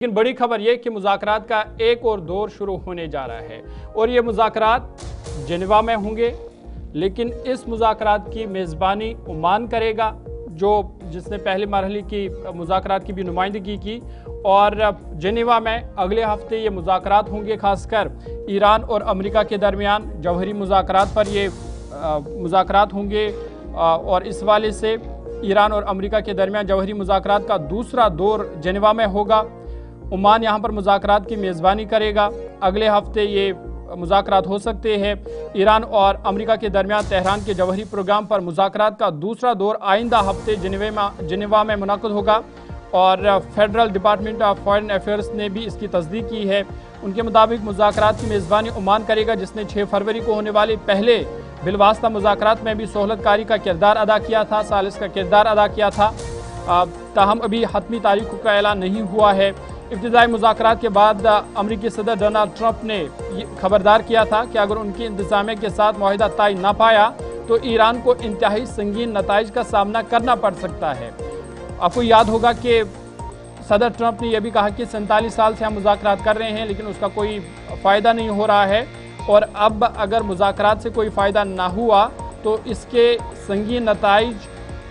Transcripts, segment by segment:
لیکن بڑی خبر یہ کہ مذاکرات کا ایک اور دور شروع ہونے جا رہا ہے اور یہ مذاکرات جنیوا میں ہوں گے، لیکن اس مذاکرات کی میزبانی عمان کرے گا، جس نے پہلے مرحلے کی مذاکرات کی بھی نمائندگی کی، اور جنیوا میں اگلے ہفتے یہ مذاکرات ہوں گے، خاص کر ایران اور امریکہ کے درمیان جوہری مذاکرات پر یہ مذاکرات ہوں گے، اور اس والے سے ایران اور امریکہ کے درمیان جوہری مذاکرات کا دوسرا دور جنیوا میں ہوگا۔ عمان یہاں پر مذاکرات کی میزبانی کرے گا، اگلے ہفتے یہ مذاکرات ہو سکتے ہیں۔ ایران اور امریکہ کے درمیان تہران کے جوہری پروگرام پر مذاکرات کا دوسرا دور آئندہ ہفتے جنیوا میں منعقد ہوگا، اور federal department of foreign affairs نے بھی اس کی تصدیق کی ہے۔ ان کے مطابق مذاکرات کی میزبانی عمان کرے گا، جس نے 6 فروری کو ہونے والے پہلے بالواسطہ مذاکرات میں بھی سہولت کاری کا کردار ادا کیا تھا، ثالث کا کردار ادا کیا تھا، تاہم ابھی حتمی تاریخوں کا اعلان نہیں ہوا ہے۔ ابتدائی مذاکرات کے بعد امریکی صدر ڈونلڈ ٹرمپ نے خبردار کیا تھا کہ اگر ان کی انتظامیہ کے ساتھ معاہدہ طے نہ پایا تو ایران کو انتہائی سنگین نتائج کا سامنا کرنا پڑ سکتا ہے۔ آپ کو یاد ہوگا کہ صدر ٹرمپ نے یہ بھی کہا کہ 47 سال سے ہم مذاکرات کر رہے ہیں لیکن اس کا کوئی فائدہ نہیں ہو رہا ہے، اور اب اگر مذاکرات سے کوئی فائدہ نہ ہوا تو اس کے سنگین نتائج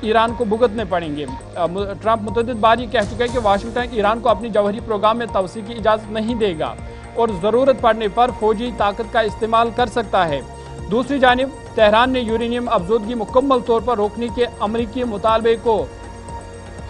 ایران کو بھگتنے پڑیں گے۔ ٹرمپ متعدد بار یہ کہہ چکا ہے کہ واشنگٹن ایران کو اپنی جوہری پروگرام میں توسیع کی اجازت نہیں دے گا اور ضرورت پڑنے پر فوجی طاقت کا استعمال کر سکتا ہے۔ دوسری جانب تہران نے یورینیم افزودگی مکمل طور پر روکنے کے امریکی مطالبے کو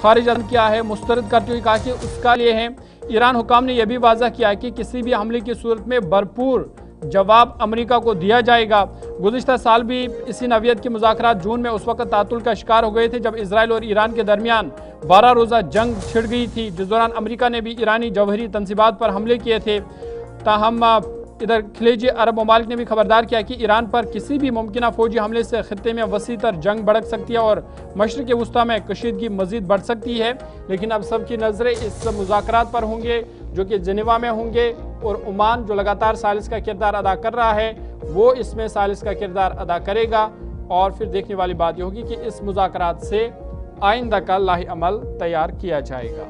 خارج کیا ہے، مسترد کرتے ہوئے کہا کہ اس کا لیے ہے۔ ایران حکام نے یہ بھی واضح کیا کہ کسی بھی حملے کی صورت میں بھرپور جواب امریکہ کو دیا جائے گا۔ گزشتہ سال بھی اسی نوعیت کے مذاکرات جون میں اس وقت تعطل کا شکار ہو گئے تھے جب اسرائیل اور ایران کے درمیان 12 روزہ جنگ چھڑ گئی تھی، جس دوران امریکہ نے بھی ایرانی جوہری تنصیبات پر حملے کیے تھے۔ تاہم ادھر خلیجی عرب ممالک نے بھی خبردار کیا کہ ایران پر کسی بھی ممکنہ فوجی حملے سے خطے میں وسیع تر جنگ بھڑک سکتی ہے اور مشرق وسطیٰ میں کشیدگی مزید بڑھ سکتی ہے۔ لیکن اب سب کی نظریں اس مذاکرات پر ہوں گے جو کہ جنیوا میں ہوں گے، اور عمان جو لگاتار ثالث کا کردار ادا کر رہا ہے وہ اس میں ثالث کا کردار ادا کرے گا، اور پھر دیکھنے والی بات یہ ہوگی کہ اس مذاکرات سے آئندہ کا لاہ عمل تیار کیا جائے گا۔